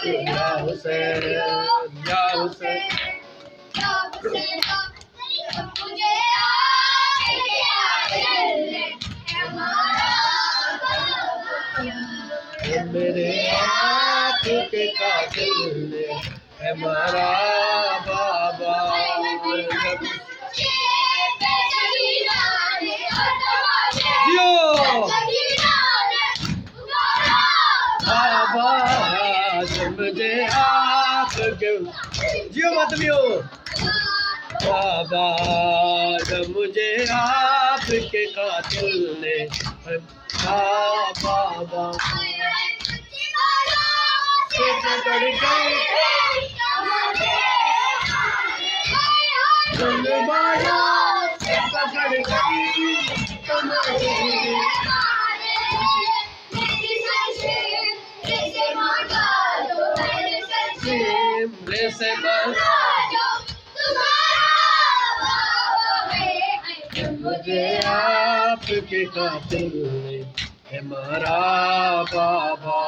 या हुसैन या हुसैन मुझे आपके मेरे आप के कातिल ने हमारा बाबा जियो बाबा जब मुझे आपके जियो मतलियो बाबा जब मुझे आपके कातिल ने बाबा पकड़ गए पकड़ गई मुझे आपके कातिल ने हमारा बाबा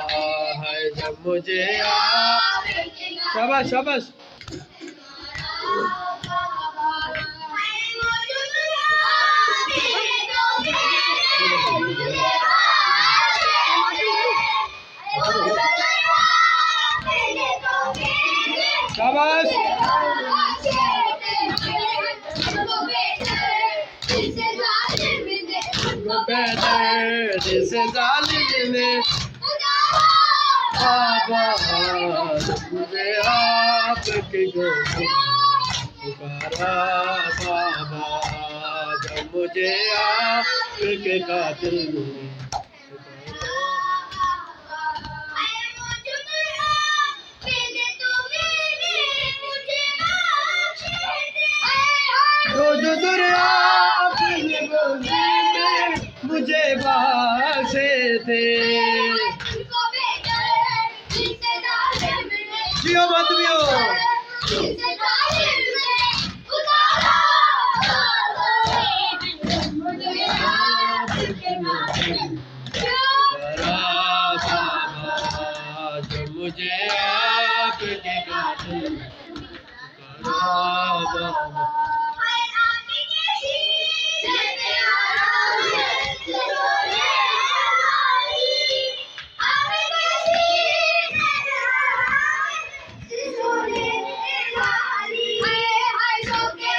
है जब मुझे आप शाबाश शाबाश शाबाश जिसे जालिम ने बाबा मुझे आपके पुकारा बाबा जब मुझे आपके कातिल रोज दुनिया मुझे बासे थे जियो मत बियो जो मुझे आपके कातिल